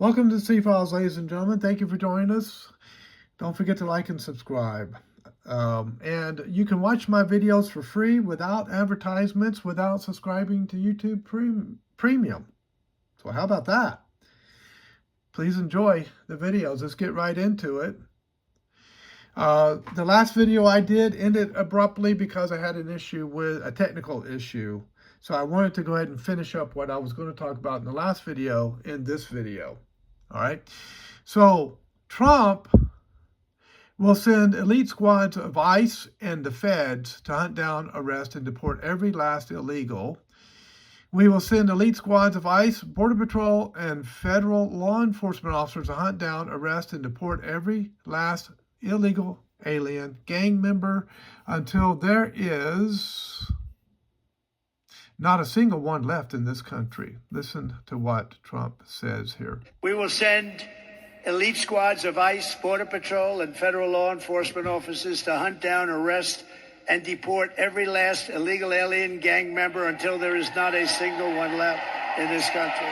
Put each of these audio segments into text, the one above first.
Welcome to C-Files, ladies and gentlemen. Thank you for joining us. Don't forget to like and subscribe. And you can watch my videos for free without advertisements, without subscribing to YouTube Premium. So how about that? Please enjoy the videos. Let's get right into it. The last video I did ended abruptly because I had an issue with a technical issue. So I wanted to go ahead and finish up what I was going to talk about in the last video in this video. All right. So Trump will send elite squads of ICE and the feds to hunt down, arrest, and deport every last illegal. We will send elite squads of ICE, Border Patrol, and federal law enforcement officers to hunt down, arrest, and deport every last illegal alien gang member until there is not a single one left in this country. Listen to what Trump says here. We will send elite squads of ICE, Border Patrol, and federal law enforcement officers to hunt down, arrest, and deport every last illegal alien gang member until there is not a single one left in this country.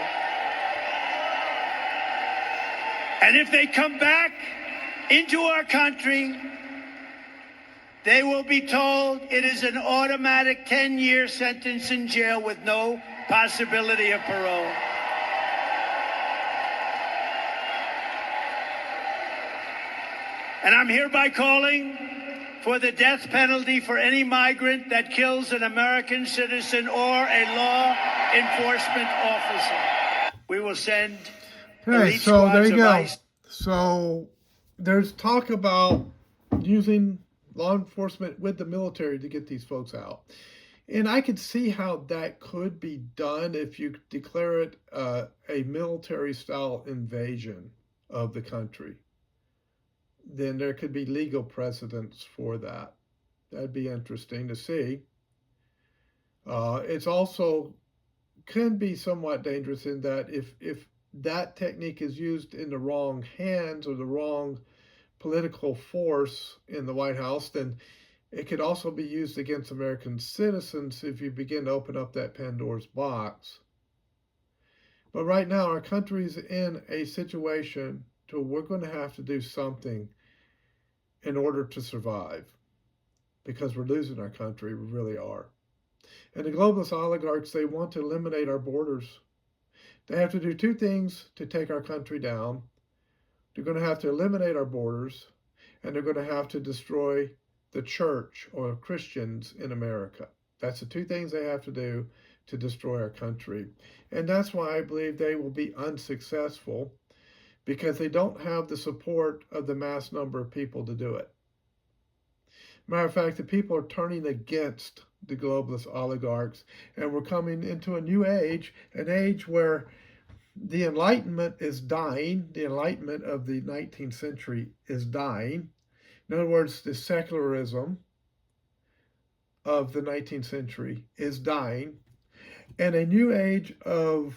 And if they come back into our country, they will be told it is an automatic 10-year sentence in jail with no possibility of parole. And I'm hereby calling for the death penalty for any migrant that kills an American citizen or a law enforcement officer. We will send elite squads of ICE. So there's talk about using law enforcement with the military to get these folks out. And I could see how that could be done if you declare it a military-style invasion of the country. Then there could be legal precedents for that. That'd be interesting to see. It's also can be somewhat dangerous in that if that technique is used in the wrong hands or the wrong political force in the White House, then it could also be used against American citizens if you begin to open up that Pandora's box. But right now, our country's in a situation where we're going to have to do something in order to survive, because we're losing our country. We really are. And the globalist oligarchs, they want to eliminate our borders. They have to do two things to take our country down. They're going to have to eliminate our borders, and they're going to have to destroy the church or Christians in America. That's the two things they have to do to destroy our country. And that's why I believe they will be unsuccessful, because they don't have the support of the mass number of people to do it. Matter of fact, the people are turning against the globalist oligarchs, and we're coming into a new age, an age where the Enlightenment is dying. The Enlightenment of the 19th century is dying. In other words, the secularism of the 19th century is dying. And a new age of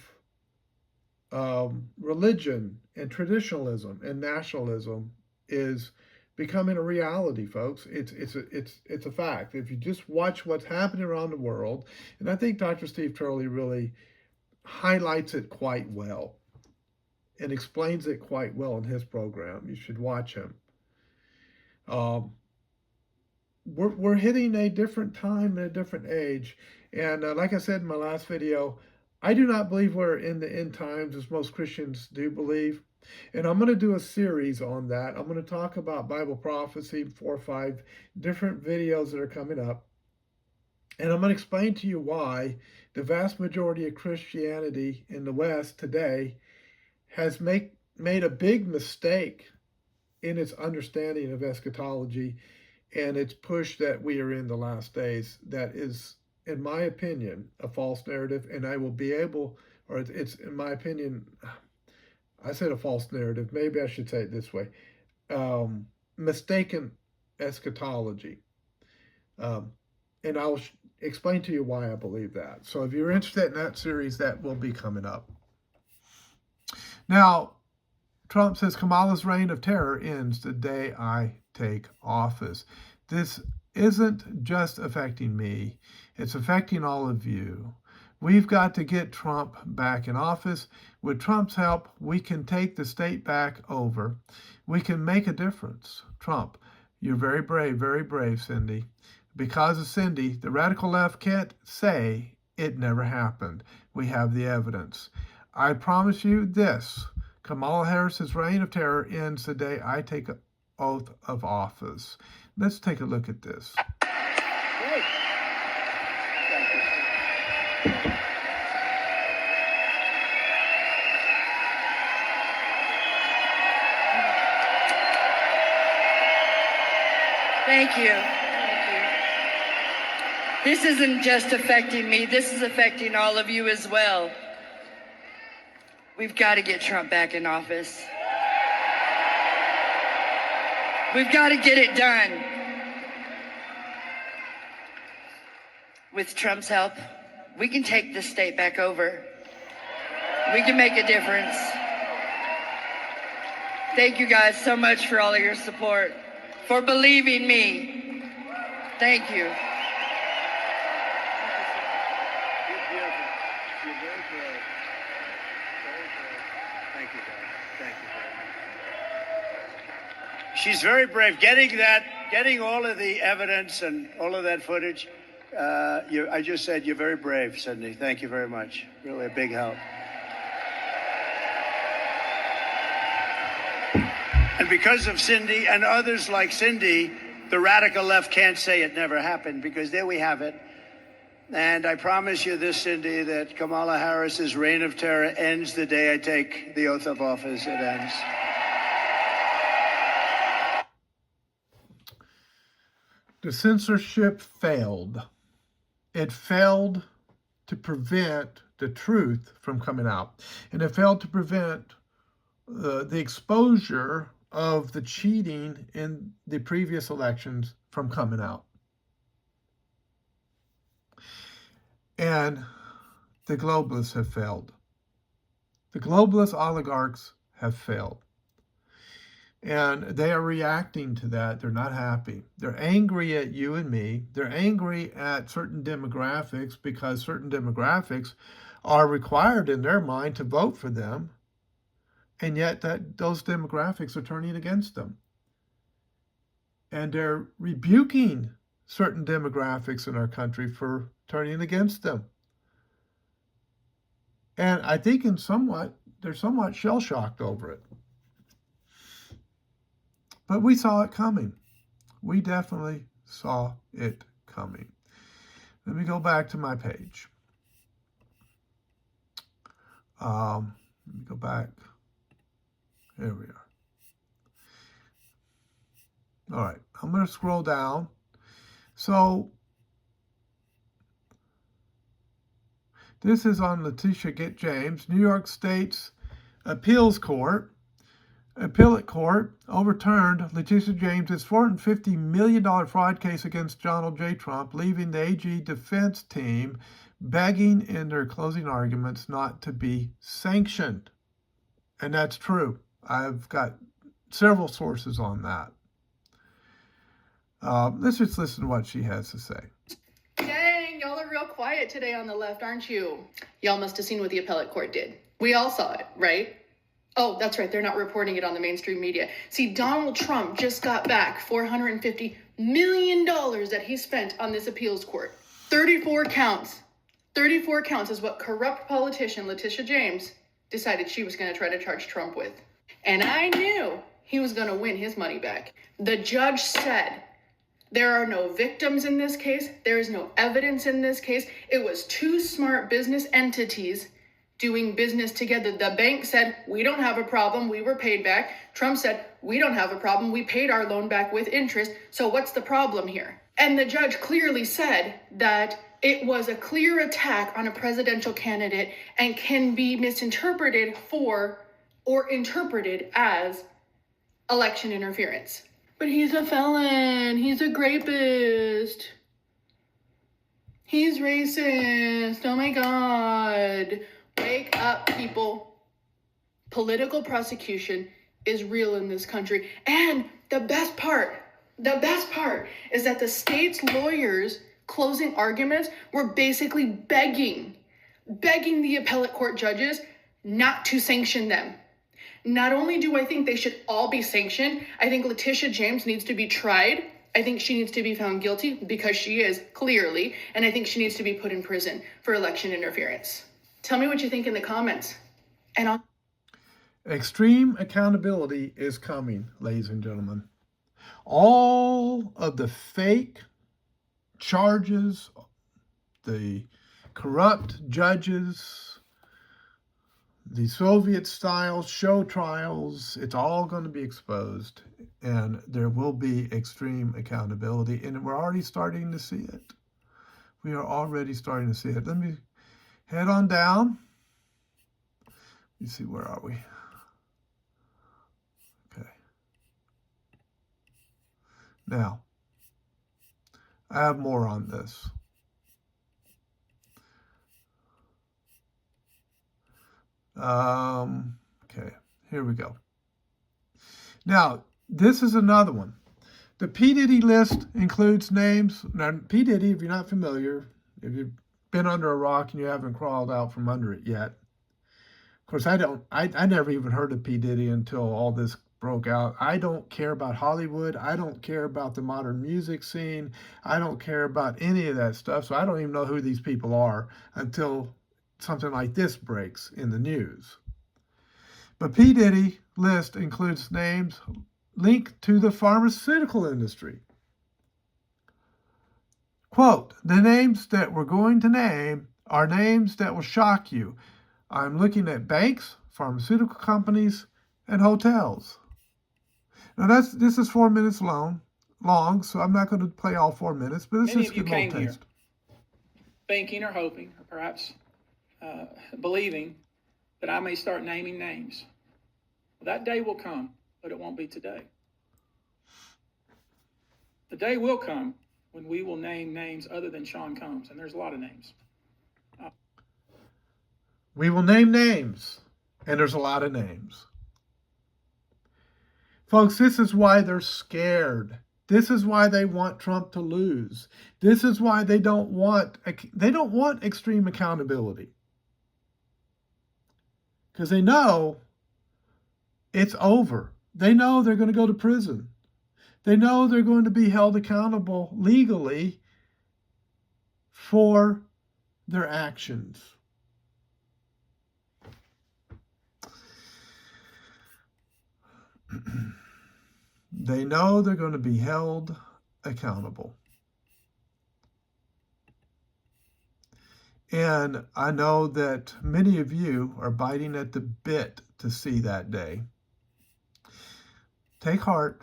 religion and traditionalism and nationalism is becoming a reality, folks. It's a fact. If you just watch what's happening around the world, and I think Dr. Steve Turley really highlights it quite well and explains it quite well in his program. You should watch him. We're hitting a different time and a different age. And like I said in my last video, I do not believe we're in the end times as most Christians do believe. And I'm going to do a series on that. I'm going to talk about Bible prophecy, 4 or 5 different videos that are coming up. And I'm going to explain to you why the vast majority of Christianity in the West today has made a big mistake in its understanding of eschatology and its push that we are in the last days. That is, in my opinion, a false narrative. And I will be able, or it's in my opinion, I said a false narrative. Maybe I should say it this way. Mistaken eschatology. And I'll explain to you why I believe that. So if you're interested in that series, that will be coming up. Now, Trump says Kamala's reign of terror ends the day I take office. This isn't just affecting me. It's affecting all of you. We've got to get Trump back in office. With Trump's help, we can take the state back over. We can make a difference. Trump, you're very brave, Cindy. Because of Cindy, the radical left can't say it never happened. We have the evidence. I promise you this, Kamala Harris's reign of terror ends the day I take an oath of office. Let's take a look at this. Great. Thank you. Thank you. Thank you. This isn't just affecting me, this is affecting all of you as well. We've got to get Trump back in office. We've got to get it done. With Trump's help, we can take this state back over. We can make a difference. Thank you guys so much for all of your support, for believing me. Thank you. You're very brave. Very brave. Thank you, God. Thank you very much. She's very brave. Getting all of the evidence and all of that footage. I just said you're very brave, Cindy. Thank you very much. Really a big help. And because of Cindy and others like Cindy, the radical left can't say it never happened, because there we have it. And I promise you this, Cindy, that Kamala Harris's reign of terror ends the day I take the oath of office. It ends. The censorship failed. It failed to prevent the truth from coming out. And it failed to prevent the exposure of the cheating in the previous elections from coming out. And the globalists have failed. The globalist oligarchs have failed. And they are reacting to that. They're not happy. They're angry at you and me. They're angry at certain demographics because certain demographics are required in their mind to vote for them. And yet those demographics are turning against them. And they're rebuking certain demographics in our country for turning against them. And I think they're somewhat shell-shocked over it. But we saw it coming. We definitely saw it coming. Let me go back to my page. Let me go back. There we are. All right, I'm going to scroll down. So this is on Letitia James, New York State's Appellate Court overturned Letitia James's $450 million fraud case against Donald J. Trump, leaving the AG defense team begging in their closing arguments not to be sanctioned. And that's true. I've got several sources on that. Let's just listen to what she has to say. Dang, y'all are real quiet today on the left, aren't you? Y'all must have seen what the appellate court did. We all saw it, right? Oh, that's right. They're not reporting it on the mainstream media. See, Donald Trump just got back $450 million that he spent on this appeals court. 34 counts. 34 counts is what corrupt politician Letitia James decided she was going to try to charge Trump with. And I knew he was going to win his money back. The judge said there are no victims in this case. There is no evidence in this case. It was two smart business entities doing business together. The bank said, we don't have a problem, we were paid back. Trump said, we don't have a problem, we paid our loan back with interest. So what's the problem here? And the judge clearly said that it was a clear attack on a presidential candidate and can be misinterpreted for or interpreted as election interference. But he's a felon, he's a rapist, he's racist, oh my God. Wake up, people. Political prosecution is real in this country. And the best part is that the state's lawyers' closing arguments were basically begging begging the appellate court judges not to sanction them. Not only do I think they should all be sanctioned, I think Letitia James needs to be tried. I think she needs to be found guilty, because she is, clearly, and I think she needs to be put in prison for election interference. Tell me what you think in the comments. And I'll... Extreme accountability is coming, ladies and gentlemen. All of the fake charges, the corrupt judges, the Soviet-style show trials, it's all going to be exposed, and there will be extreme accountability, and we're already starting to see it. We are already starting to see it. Let me head on down. Let me see, where are we? Okay. Now, I have more on this. Okay, here we go. Now, this is another one. The P. Diddy list includes names. Now, P. Diddy, if you're not familiar, if you've been under a rock and you haven't crawled out from under it yet. Of course, I never even heard of P. Diddy until all this broke out. I don't care about Hollywood. I don't care about the modern music scene. I don't care about any of that stuff. So I don't even know who these people are until something like this breaks in the news. But P. Diddy list includes names linked to the pharmaceutical industry. Quote, the names that we're going to name are names that will shock you. I'm looking at banks, pharmaceutical companies, and hotels. Now this is 4 minutes long, so I'm not going to play all 4 minutes, but this is a good little taste. Thinking or hoping, or perhaps believing that I may start naming names. Well, that day will come, but it won't be today. The day will come when we will name names other than Sean Combs, and there's a lot of names. We will name names, and there's a lot of names. Folks, this is why they're scared. This is why they want Trump to lose. This is why they don't want extreme accountability. Because they know it's over. They know they're going to go to prison. They know they're going to be held accountable legally for their actions. They know they're going to be held accountable. And I know that many of you are biting at the bit to see that day. Take heart.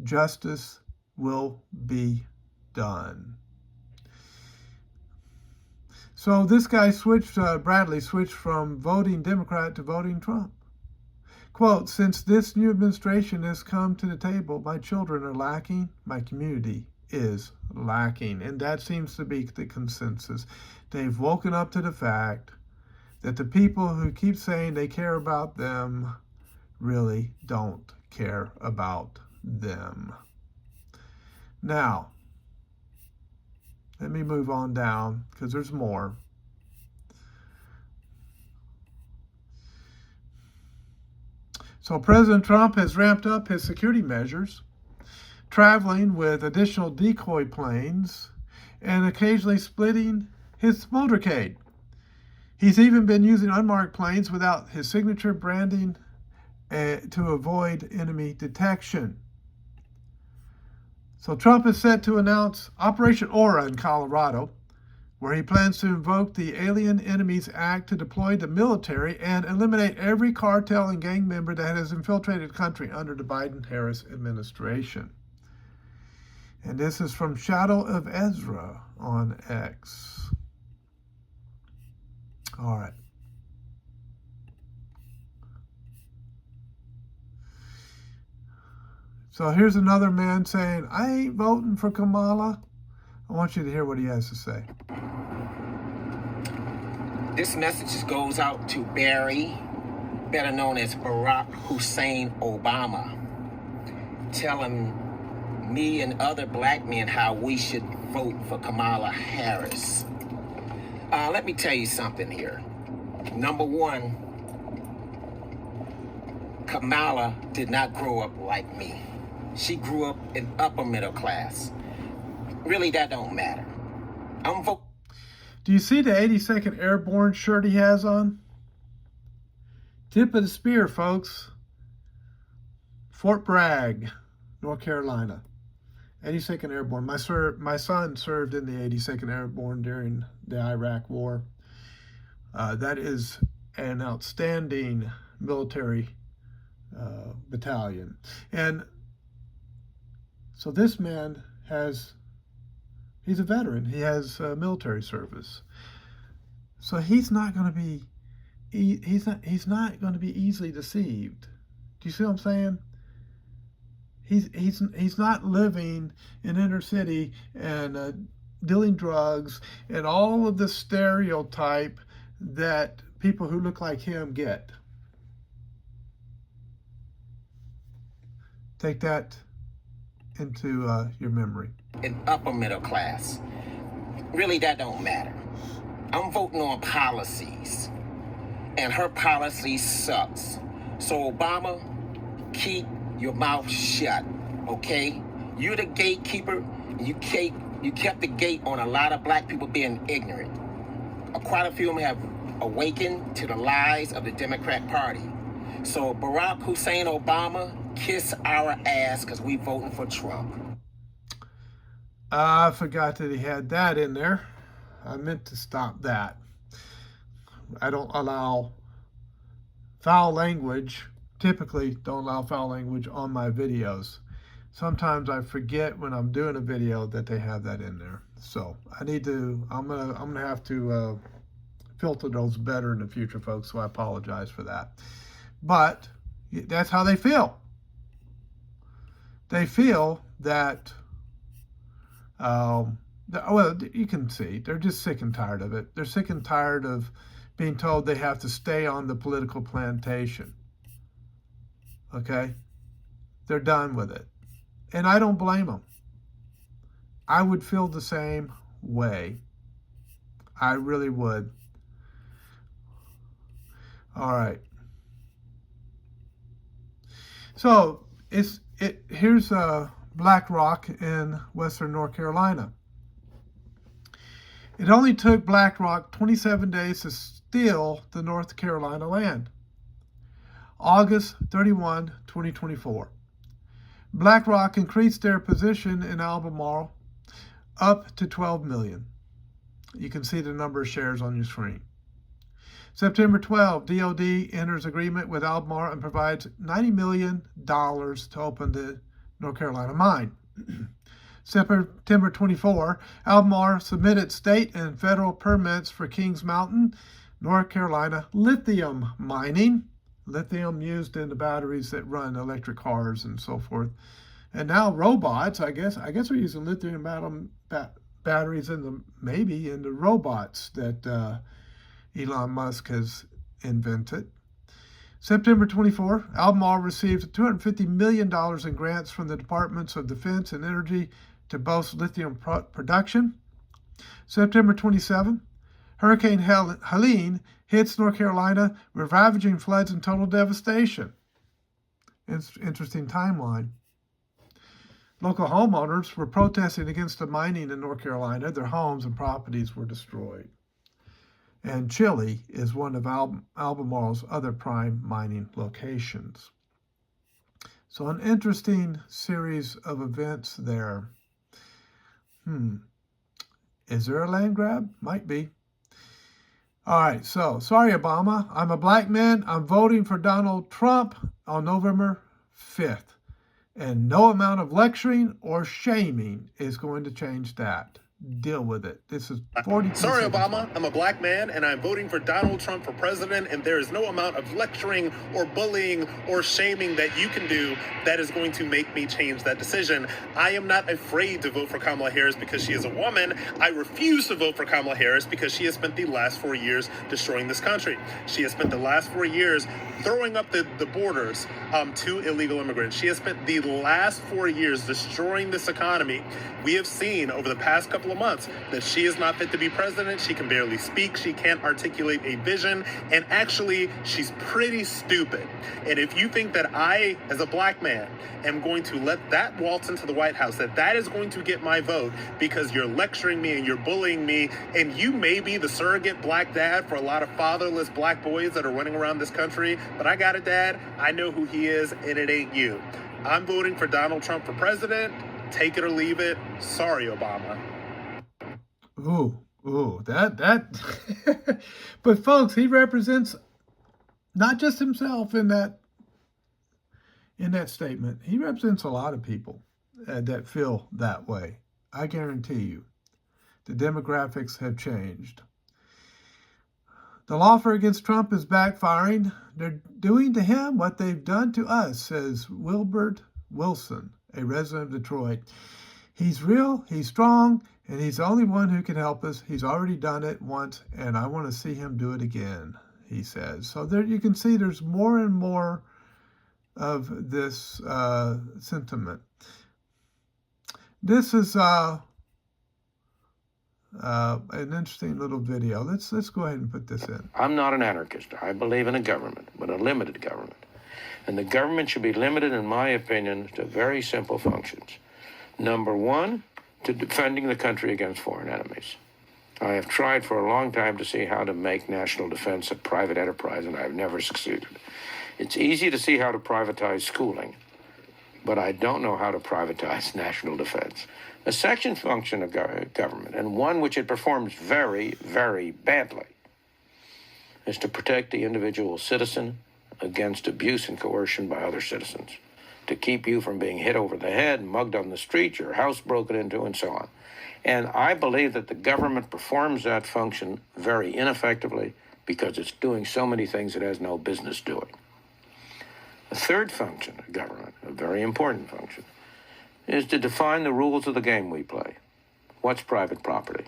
Justice will be done. So this guy Bradley switched from voting Democrat to voting Trump. Quote, since this new administration has come to the table, my children are lacking, my community is lacking. And that seems to be the consensus. They've woken up to the fact that the people who keep saying they care about them really don't care about them. Now, let me move on down because there's more. So President Trump has ramped up his security measures, traveling with additional decoy planes and occasionally splitting his motorcade. He's even been using unmarked planes without his signature branding to avoid enemy detection. So Trump is set to announce Operation Aura in Colorado, where he plans to invoke the Alien Enemies Act to deploy the military and eliminate every cartel and gang member that has infiltrated the country under the Biden-Harris administration. And this is from Shadow of Ezra on X. All right. So here's another man saying, I ain't voting for Kamala. I want you to hear what he has to say. This message goes out to Barry, better known as Barack Hussein Obama, telling me and other black men how we should vote for Kamala Harris. Let me tell you something here. Number one, Kamala did not grow up like me. She grew up in upper middle class. Really, that don't matter. Do you see the 82nd Airborne shirt he has on? Tip of the spear, folks. Fort Bragg, North Carolina. 82nd Airborne. My son served in the 82nd Airborne during the Iraq War. That is an outstanding military battalion. And so this man he's a veteran. He has military service. So he's not going to be he's not going to be easily deceived. Do you see what I'm saying? He's not living in inner city and dealing drugs and all of the stereotype that people who look like him get. Take that into your memory. In upper middle class. Really, that don't matter. I'm voting on policies, and her policy sucks. So Obama, keep your mouth shut, okay? You're the gatekeeper. You kept the gate on a lot of black people being ignorant. Quite a few of them have awakened to the lies of the Democrat Party. So Barack Hussein Obama, kiss our ass because we voting for Trump. I forgot that he had that in there. I meant to stop that. I don't allow foul language, typically don't allow foul language on my videos. Sometimes I forget when I'm doing a video that they have that in there. So I'm gonna have to filter those better in the future, folks, so I apologize for that. But that's how they feel. They feel that, well, you can see, they're just sick and tired of it. They're sick and tired of being told they have to stay on the political plantation. Okay? They're done with it. And I don't blame them. I would feel the same way. I really would. All right. So here's BlackRock in Western North Carolina. It only took BlackRock 27 days to steal the North Carolina land. August 31, 2024. BlackRock increased their position in Albemarle up to 12 million. You can see the number of shares on your screen. September 12, DOD enters agreement with Albemarle and provides $90 million to open the North Carolina mine. September 24, Albemarle submitted state and federal permits for Kings Mountain, North Carolina lithium mining. Lithium used in the batteries that run electric cars and so forth. And now robots, I guess we're using lithium batteries maybe in the robots that Elon Musk has invented. September 24, Albemarle received $250 million in grants from the Departments of Defense and Energy to boost lithium production. September 27, Hurricane Helene hits North Carolina with ravaging floods and total devastation. Interesting timeline. Local homeowners were protesting against the mining in North Carolina. Their homes and properties were destroyed. And Chile is one of Albemarle's other prime mining locations. So an interesting series of events there. Is there a land grab? Might be. All right, so sorry, Obama. I'm a black man. I'm voting for Donald Trump on November 5th. And no amount of lecturing or shaming is going to change that. Deal with it. This is 40. Sorry, Obama. I'm a black man, and I'm voting for Donald Trump for president, and there is no amount of lecturing or bullying or shaming that you can do that is going to make me change that decision. I am not afraid to vote for Kamala Harris because she is a woman. I refuse to vote for Kamala Harris because she has spent the last 4 years destroying this country. She has spent the last 4 years throwing up the borders to illegal immigrants. She has spent the last 4 years destroying this economy. We have seen over the past couple couple of months that she is not fit to be president. She can barely speak. She can't articulate a vision. And actually, she's pretty stupid. And if you think that I, as a black man, am going to let that waltz into the White House, that is going to get my vote because you're lecturing me and you're bullying me, and you may be the surrogate black dad for a lot of fatherless black boys that are running around this country, but I got a dad. I know who he is, and it ain't you. I'm voting for Donald Trump for president. Take it or leave it. Sorry, Obama. That. But folks, he represents not just himself in that statement. He represents a lot of people that feel that way. I guarantee you, the demographics have changed. The lawfare against Trump is backfiring. They're doing to him what they've done to us, says Wilbert Wilson, a resident of Detroit. He's real, he's strong, and he's the only one who can help us. He's already done it once, and I want to see him do it again, he says. So there you can see there's more and more of this sentiment. This is an interesting little video. Let's go ahead and put this in. I'm not an anarchist. I believe in a government, but a limited government. And the government should be limited, in my opinion, to very simple functions. Number one, to defending the country against foreign enemies. I have tried for a long time to see how to make national defense a private enterprise, and I have never succeeded. It's easy to see how to privatize schooling, but I don't know how to privatize national defense. A second function of government, and one which it performs very, very badly, is to protect the individual citizen against abuse and coercion by other citizens, to keep you from being hit over the head, mugged on the street, your house broken into, and so on. And I believe that the government performs that function very ineffectively because it's doing so many things it has no business doing. The third function of government, a very important function, is to define the rules of the game we play. What's private property?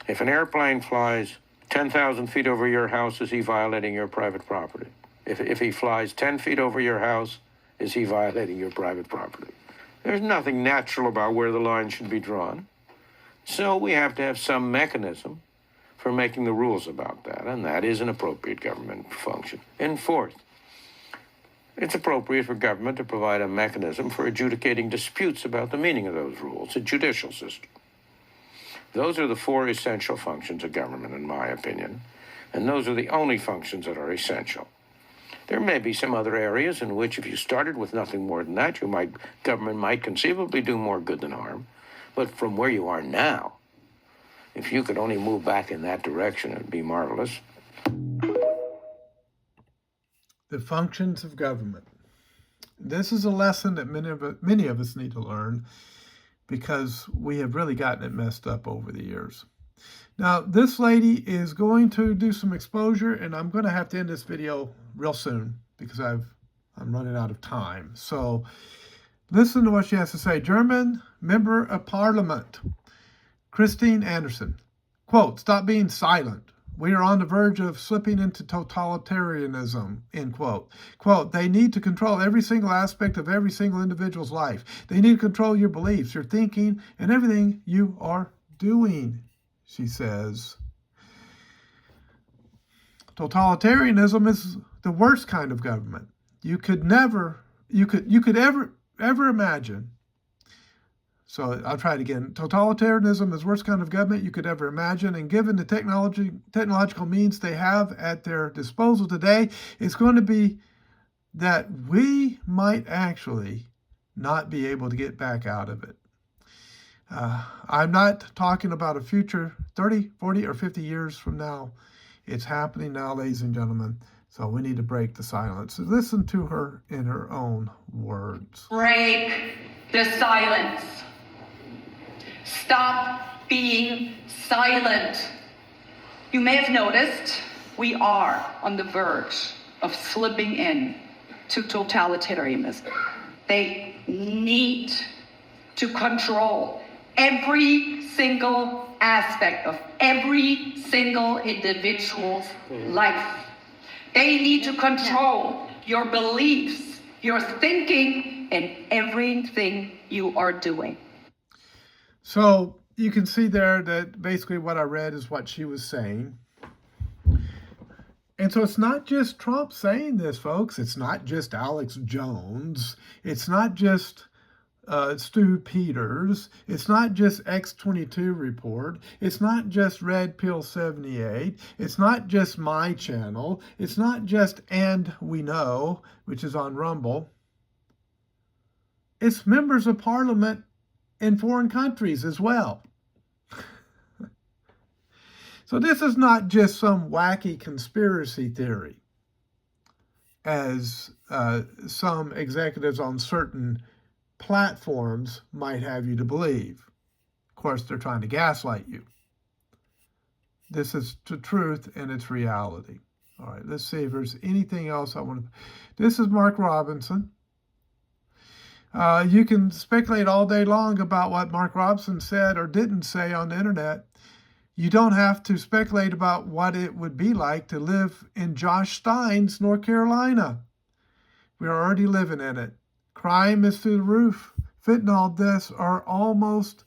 If an airplane flies 10,000 feet over your house, is he violating your private property? If he flies 10 feet over your house, is he violating your private property? There's nothing natural about where the line should be drawn. So we have to have some mechanism for making the rules about that, and that is an appropriate government function. And fourth, it's appropriate for government to provide a mechanism for adjudicating disputes about the meaning of those rules, a judicial system. Those are the four essential functions of government, in my opinion, and those are the only functions that are essential. There may be some other areas in which, if you started with nothing more than that, government might conceivably do more good than harm. But from where you are now, if you could only move back in that direction, it'd be marvelous. The functions of government. This is a lesson that many of us need to learn because we have really gotten it messed up over the years. Now, this lady is going to do some exposure, and I'm going to have to end this video real soon because I'm running out of time. So listen to what she has to say. German member of parliament, Christine Anderson, quote, "Stop being silent. We are on the verge of slipping into totalitarianism," end quote. Quote, "They need to control every single aspect of every single individual's life. They need to control your beliefs, your thinking, and everything you are doing," she says. Totalitarianism is the worst kind of government you could ever imagine. So I'll try it again. Totalitarianism is the worst kind of government you could ever imagine. And given the technological means they have at their disposal today, it's going to be that we might actually not be able to get back out of it. I'm not talking about a future 30, 40, or 50 years from now. It's happening now, ladies and gentlemen. So we need to break the silence. So listen to her in her own words. Break the silence. Stop being silent. You may have noticed we are on the verge of slipping in to totalitarianism. They need to control every single aspect of every single individual's life. They need to control your beliefs, your thinking, and everything you are doing. So you can see there that basically what I read is what she was saying. And so it's not just Trump saying this, folks. It's not just Alex Jones. It's not just Stu Peters. It's not just X22 Report. It's not just Red Pill 78. It's not just my channel. It's not just And We Know, which is on Rumble. It's members of parliament in foreign countries as well. So this is not just some wacky conspiracy theory, as some executives on certain platforms might have you to believe. Of course, they're trying to gaslight you. This is the truth and it's reality. All right, let's see if there's anything else I want to... This is Mark Robinson. You can speculate all day long about what Mark Robinson said or didn't say on the internet. You don't have to speculate about what it would be like to live in Josh Stein's North Carolina. We're already living in it. Crime is through the roof. Fentanyl deaths are almost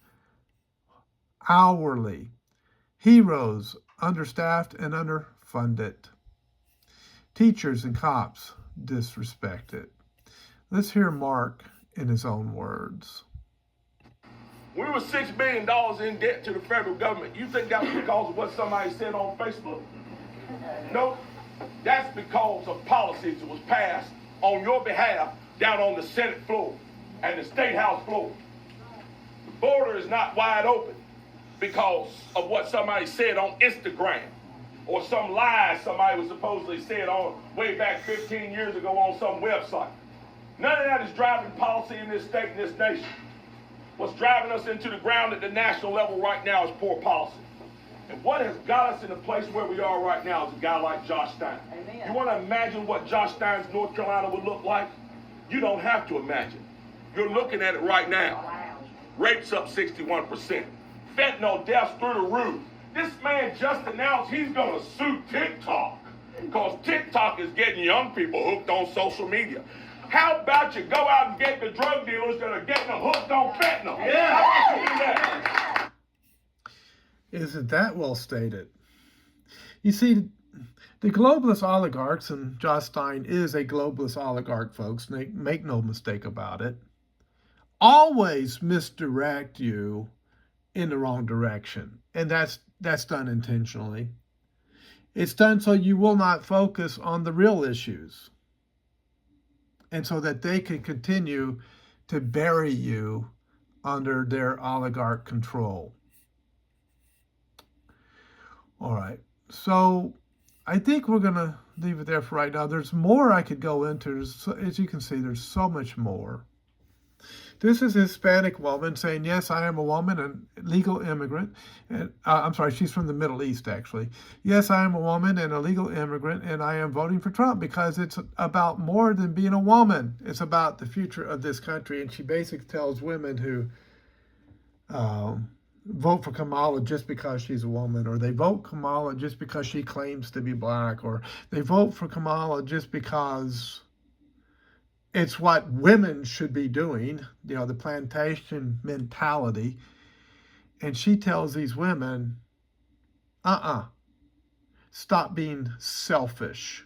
hourly. Heroes understaffed and underfunded. Teachers and cops disrespected. Let's hear Mark in his own words. We were $6 billion in debt to the federal government. You think that was because of what somebody said on Facebook? No, that's because of policies that was passed on your behalf down on the Senate floor and the State House floor. The border is not wide open because of what somebody said on Instagram or some lies somebody was supposedly said on way back 15 years ago on some website. None of that is driving policy in this state and this nation. What's driving us into the ground at the national level right now is poor policy. And what has got us in a place where we are right now is a guy like Josh Stein. Amen. You want to imagine what Josh Stein's North Carolina would look like? You don't have to imagine. You're looking at it right now. Wow. Rapes up 61%. Fentanyl deaths through the roof. This man just announced he's going to sue TikTok because TikTok is getting young people hooked on social media. How about you go out and get the drug dealers that are getting them hooked on fentanyl? Yeah. How about you do that? Isn't that well stated? You see, the globalist oligarchs, and Josh Stein is a globalist oligarch, folks, make no mistake about it, always misdirect you in the wrong direction. And that's done intentionally. It's done so you will not focus on the real issues, and so that they can continue to bury you under their oligarch control. All right, so I think we're going to leave it there for right now. There's more I could go into. As you can see, there's so much more. This is a Hispanic woman saying, yes, I am a woman and legal immigrant. And, I'm sorry, she's from the Middle East, actually. Yes, I am a woman and a legal immigrant, and I am voting for Trump because it's about more than being a woman. It's about the future of this country. And she basically tells women who vote for Kamala just because she's a woman, or they vote Kamala just because she claims to be black, or they vote for Kamala just because it's what women should be doing, you know, the plantation mentality. And she tells these women, stop being selfish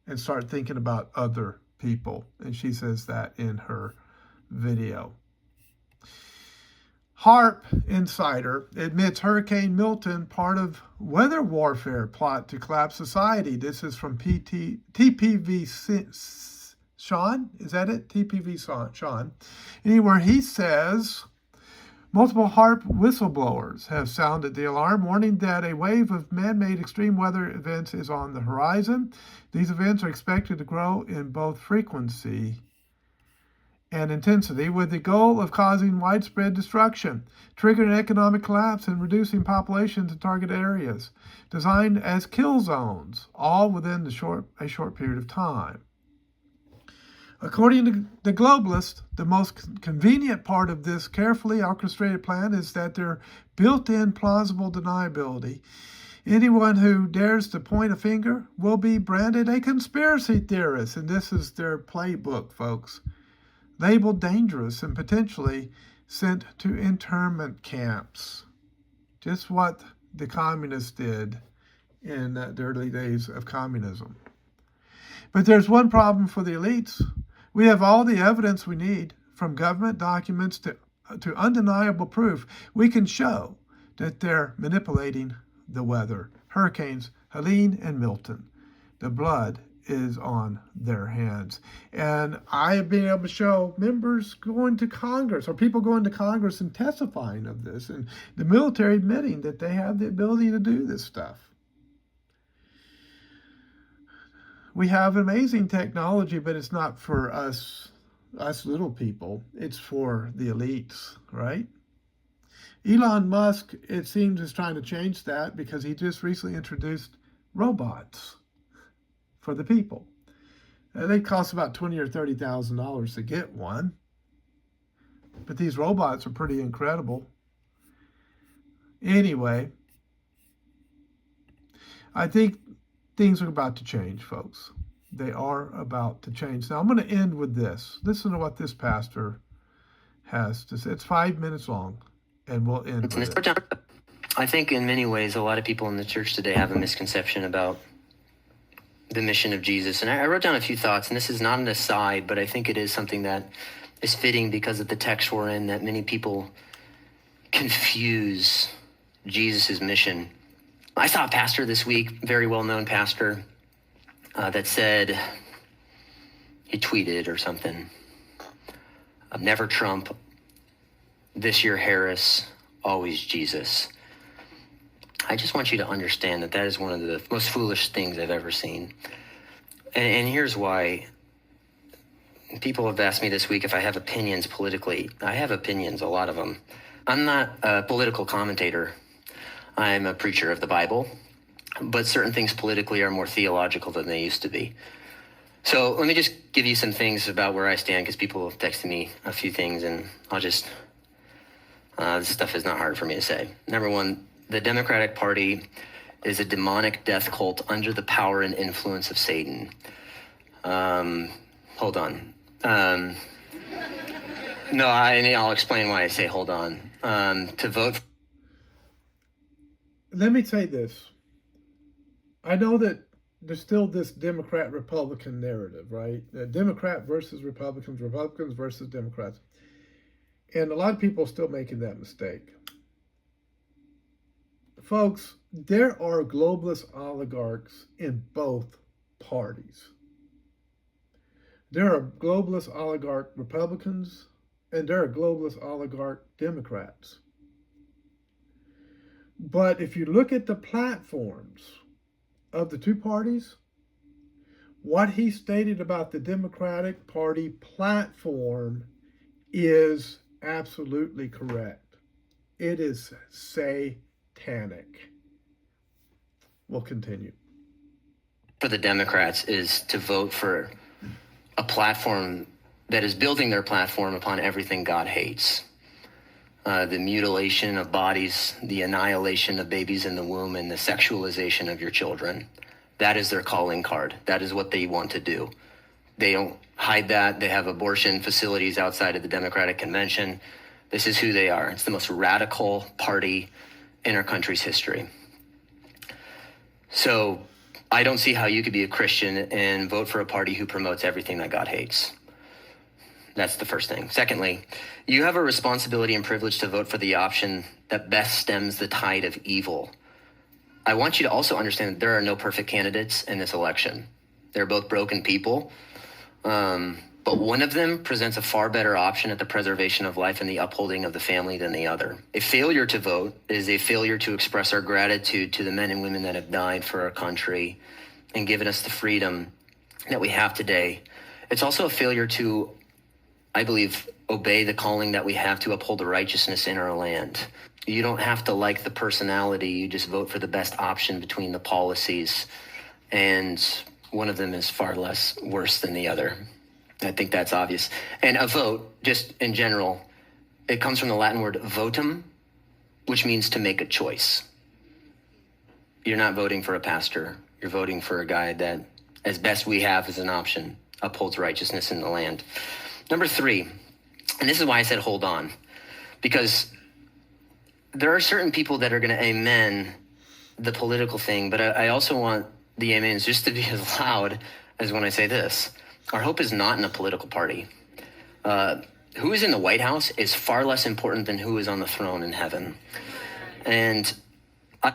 and start thinking about other people. And she says that in her video. HAARP Insider admits Hurricane Milton part of weather warfare plot to collapse society. This is from TPV Sean, is that it? TPV Sean. Anywhere he says, multiple HAARP whistleblowers have sounded the alarm, warning that a wave of man-made extreme weather events is on the horizon. These events are expected to grow in both frequency and intensity, with the goal of causing widespread destruction, triggering economic collapse, and reducing populations in target areas, designed as kill zones, all within a short period of time. According to the globalists, the most convenient part of this carefully orchestrated plan is that their built-in plausible deniability. Anyone who dares to point a finger will be branded a conspiracy theorist, and this is their playbook, folks. Labeled dangerous and potentially sent to internment camps. just what the communists did in the early days of communism. But there's one problem for the elites. We have all the evidence we need, from government documents to undeniable proof. We can show that they're manipulating the weather. Hurricanes Helene and Milton. The blood is on their hands. And I have been able to show members going to Congress, or people going to Congress and testifying of this, and the military admitting that they have the ability to do this stuff. We have amazing technology, but it's not for us little people. It's for the elites, right? Elon Musk, it seems, is trying to change that because he just recently introduced robots for the people. They cost about $20,000 or $30,000 to get one. But these robots are pretty incredible. Anyway, I think things are about to change, folks. They are about to change. Now, I'm going to end with this. Listen to what this pastor has to say. It's 5 minutes long, and we'll end with it. I think in many ways, a lot of people in the church today have a misconception about the mission of Jesus. And I wrote down a few thoughts, and this is not an aside, but I think it is something that is fitting because of the text we're in, that many people confuse Jesus' mission. I saw a pastor this week, very well-known pastor, that said, he tweeted or something, never Trump, this year Harris, always Jesus. I just want you to understand that that is one of the most foolish things I've ever seen. And here's why. People have asked me this week if I have opinions politically. I have opinions, a lot of them. I'm not a political commentator. I'm a preacher of the Bible, but certain things politically are more theological than they used to be. So let me just give you some things about where I stand, because people have texted me a few things, and I'll just, this stuff is not hard for me to say. Number one, the Democratic Party is a demonic death cult under the power and influence of Satan. Hold on. No, I'll explain why I say hold on. To vote. Let me say this. I know that there's still this Democrat-Republican narrative, right? Democrat versus Republicans, Republicans versus Democrats. And a lot of people are still making that mistake. Folks, there are globalist oligarchs in both parties. There are globalist oligarch Republicans, and there are globalist oligarch Democrats. But if you look at the platforms of the two parties, what he stated about the Democratic Party platform is absolutely correct. It is satanic. We'll continue. For the Democrats is to vote for a platform that is building their platform upon everything God hates. The mutilation of bodies, the annihilation of babies in the womb, and the sexualization of your children. That is their calling card. That is what they want to do. They don't hide that. They have abortion facilities outside of the Democratic Convention. This is who they are. It's the most radical party in our country's history. So I don't see how you could be a Christian and vote for a party who promotes everything that God hates. That's the first thing. Secondly, you have a responsibility and privilege to vote for the option that best stems the tide of evil. I want you to also understand that there are no perfect candidates in this election. They're both broken people, but one of them presents a far better option at the preservation of life and the upholding of the family than the other. A failure to vote is a failure to express our gratitude to the men and women that have died for our country and given us the freedom that we have today. It's also a failure to, I believe, obey the calling that we have to uphold the righteousness in our land. You don't have to like the personality. You just vote for the best option between the policies. And one of them is far less worse than the other. I think that's obvious. And a vote, just in general, it comes from the Latin word votum, which means to make a choice. You're not voting for a pastor. You're voting for a guy that, as best we have as an option, upholds righteousness in the land. Number three, and this is why I said hold on, because there are certain people that are going to amen the political thing, but I also want the amens just to be as loud as when I say this. Our hope is not in a political party. Who is in the White House is far less important than who is on the throne in heaven. And I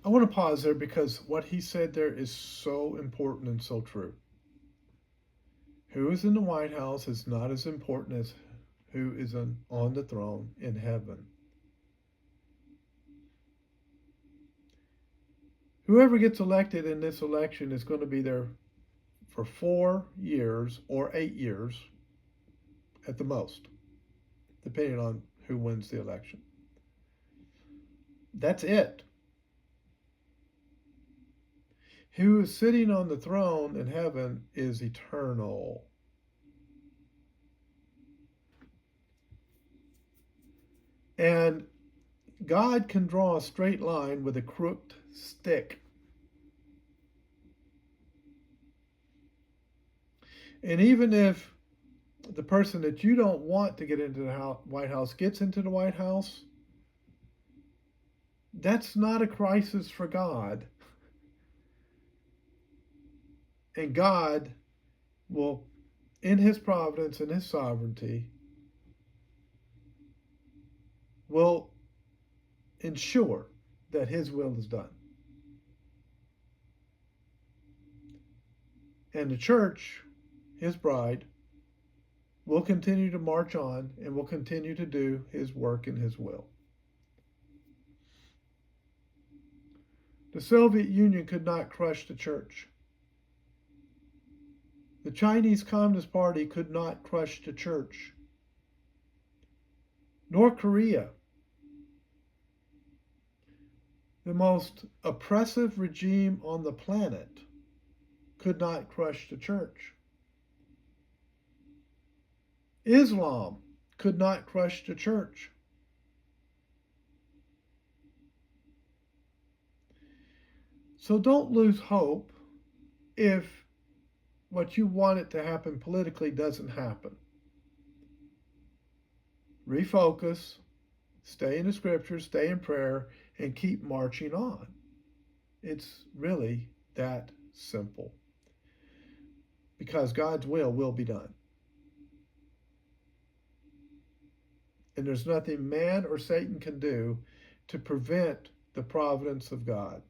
want to pause there because what he said there is so important and so true. Who is in the White House is not as important as who is on the throne in heaven. Whoever gets elected in this election is going to be there for 4 years or 8 years at the most, depending on who wins the election. That's it. Who is sitting on the throne in heaven is eternal. And God can draw a straight line with a crooked stick. And even if the person that you don't want to get into the White House gets into the White House, that's not a crisis for God. And God will, in his providence and his sovereignty, will ensure that his will is done. And the church, his bride, will continue to march on and will continue to do his work and his will. The Soviet Union could not crush the church. The Chinese Communist Party could not crush the church. North Korea, the most oppressive regime on the planet, could not crush the church. Islam could not crush the church. So don't lose hope if what you want it to happen politically doesn't happen. Refocus, stay in the scriptures, stay in prayer, and keep marching on. It's really that simple. Because God's will be done. And there's nothing man or Satan can do to prevent the providence of God.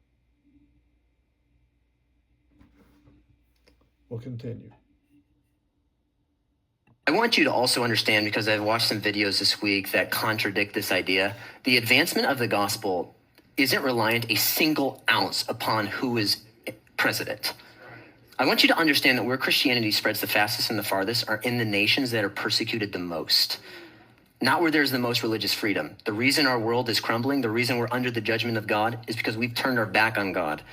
We'll continue. I want you to also understand, because I've watched some videos this week that contradict this idea, the advancement of the gospel isn't reliant a single ounce upon who is president. I want you to understand that where Christianity spreads the fastest and the farthest are in the nations that are persecuted the most. Not where there's the most religious freedom. The reason our world is crumbling, the reason we're under the judgment of God, is because we've turned our back on God.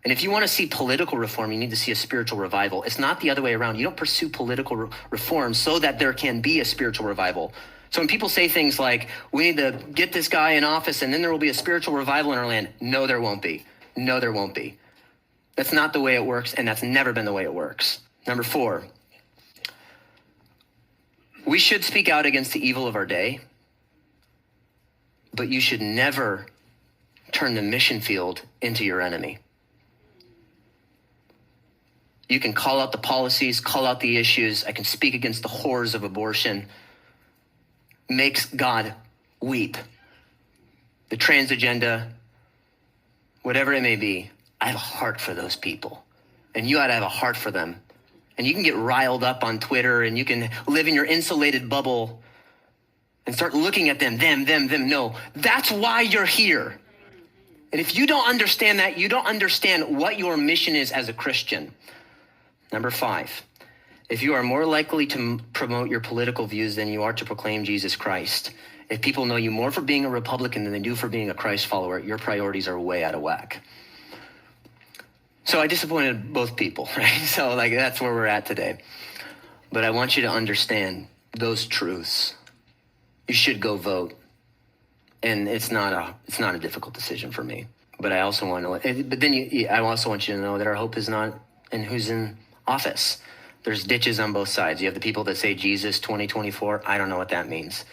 And if you want to see political reform, you need to see a spiritual revival. It's not the other way around. You don't pursue political reform so that there can be a spiritual revival. So when people say things like, we need to get this guy in office and then there will be a spiritual revival in our land. No, there won't be. No, there won't be. That's not the way it works, and that's never been the way it works. Number 4, we should speak out against the evil of our day, but you should never turn the mission field into your enemy. You can call out the policies, call out the issues. I can speak against the horrors of abortion. Makes God weep. The trans agenda, whatever it may be, I have a heart for those people. And you ought to have a heart for them. And you can get riled up on Twitter and you can live in your insulated bubble and start looking at them. No, that's why you're here. And if you don't understand that, you don't understand what your mission is as a Christian. Number 5, if you are more likely to promote your political views than you are to proclaim Jesus Christ, if people know you more for being a Republican than they do for being a Christ follower, your priorities are way out of whack. So I disappointed both people, right? So that's where we're at today. But I want you to understand those truths. You should go vote. And it's not a difficult decision for me. But I also want to, I also want you to know that our hope is not in who's in office. There's ditches on both sides. You have the people that say Jesus 2024. I don't know what that means.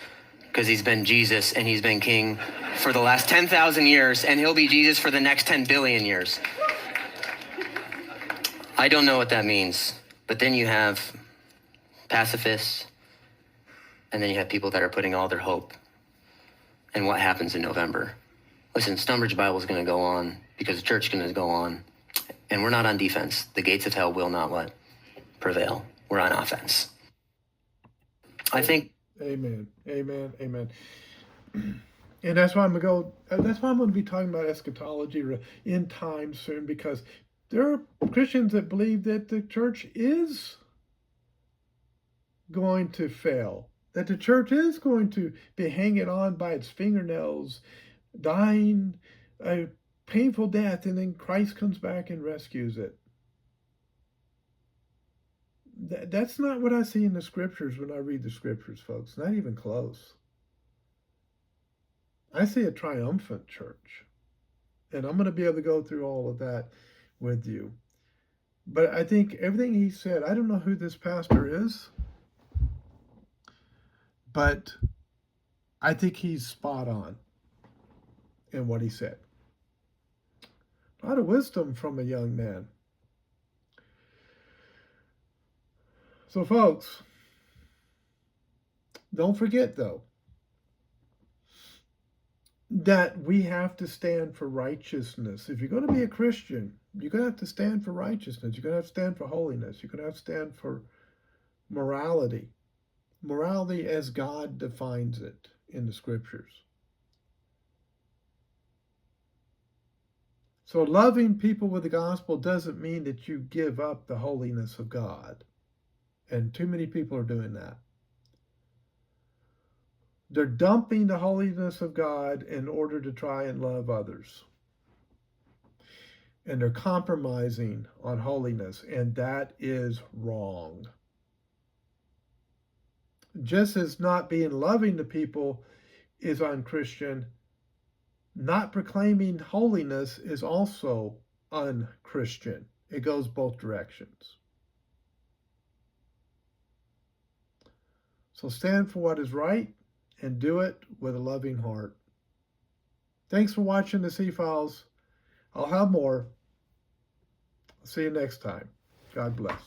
because he's been Jesus and he's been king for the last 10,000 years, and he'll be Jesus for the next 10 billion years. I don't know what that means, but then you have pacifists, and then you have people that are putting all their hope in what happens in November. Listen, Stonebridge Bible is going to go on because the church is going to go on, and we're not on defense. The gates of hell will not what? Prevail. We're on offense. I think. Amen. Amen. Amen. And that's why I'm going to be talking about eschatology or end time soon, because there are Christians that believe that the church is going to fail, that the church is going to be hanging on by its fingernails, dying a painful death, and then Christ comes back and rescues it. That's not what I see in the scriptures when I read the scriptures, folks. Not even close. I see a triumphant church. And I'm going to be able to go through all of that with you. But I think everything he said, I don't know who this pastor is, but I think he's spot on in what he said. A lot of wisdom from a young man. So, folks, don't forget, though, that we have to stand for righteousness. If you're going to be a Christian, you're going to have to stand for righteousness. You're going to have to stand for holiness. You're going to have to stand for morality. Morality as God defines it in the scriptures. So loving people with the gospel doesn't mean that you give up the holiness of God. And too many people are doing that. They're dumping the holiness of God in order to try and love others. And they're compromising on holiness, and that is wrong. Just as not being loving to people is unchristian, not proclaiming holiness is also unchristian. It goes both directions. So stand for what is right and do it with a loving heart. Thanks for watching the C-Files. I'll have more. See you next time. God bless.